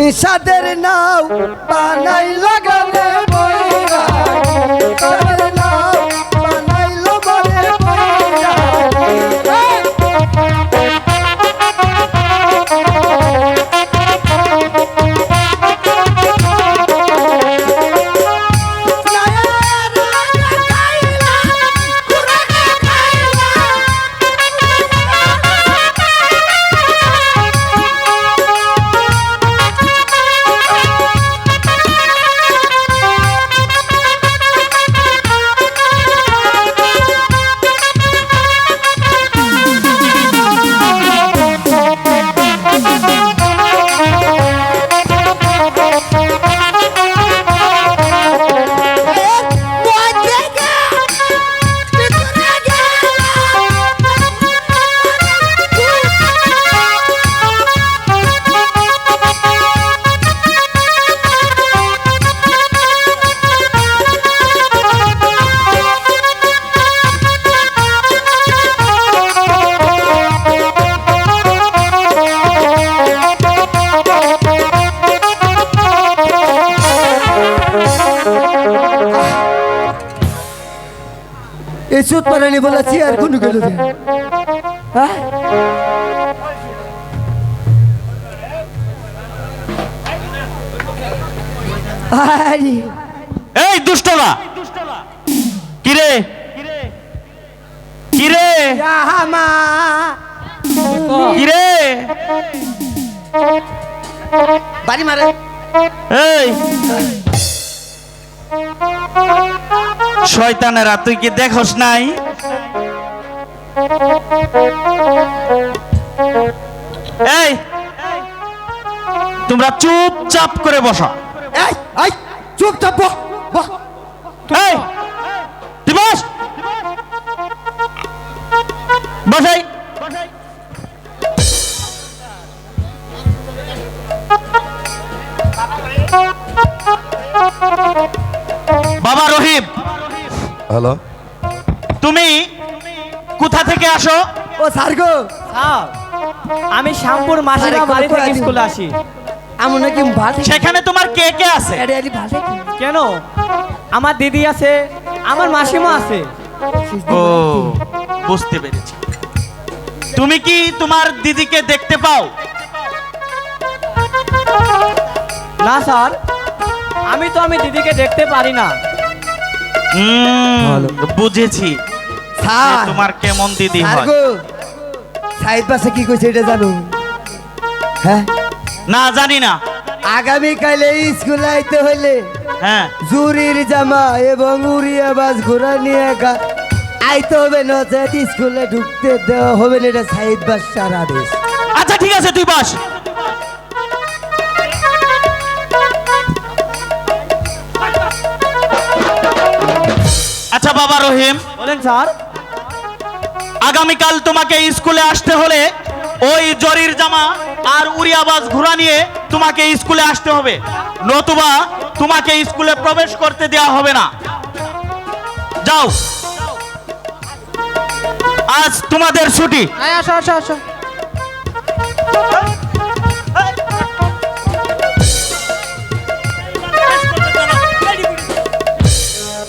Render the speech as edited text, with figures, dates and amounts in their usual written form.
ইসাদের নাও বানাই লাগালে বৈরাগী ইসাদের নাও বানাইলো বলে এই সুত পারানি বলেছি আর কোন গেল হ্যাঁ এই দুষ্টরা কিরে কিরে কিরে বাড়ি মারে এই শয়তানেরা তুই কি দেখোস নাই এই তোমরা চুপচাপ করে বসো এই এই চুপচাপ বস এই তুই বস বসাই বাবা রহিম হ্যালো তুমি কোথা থেকে আসো ও সার্গো স্যার আমি শ্যামপুর মাসিরা বাড়ি থেকে স্কুলে আসি। আমি নাকি ভালো সেখানে তোমার কে কে আছে আরে আরে ভালো কেন? আমার দিদি আছে, আমার মাসিমা আছে। ও বুঝতে পেরেছি। তুমি কি তোমার দিদিকে দেখতে পাও? না স্যার, আমি দিদিকে দেখতে পারি না। বুঝেছি যে স্যার তোমার কেমন দিদি হয়। সার্গো সাইড পাশে কি কইছে এটা জানো? হ্যাঁ না জানি না। আগামী কালে স্কুলে আইতে হইলে হ্যাঁ জুরির জামা এবং উড়িয়া বাস ঘোড়া নিয়ে আইতে হবে, নচেত স্কুলে ঢুকতে দেওয়া হবে না। এটা সাইড বাস সারা আদেশ। আচ্ছা ঠিক আছে তুই বস। আচ্ছা বাবা রহিম বলেন স্যার। আগামীকাল তোমাকে স্কুলে আসতে হলে ওই জরির জামা আর উড়িয়াবাজ ঘোড়া নিয়ে তোমাকে স্কুলে আসতে হবে, নতুবা তোমাকে স্কুলে প্রবেশ করতে দেওয়া হবে না। যাও, আজ তোমাদের ছুটি। আসো আসো আসো।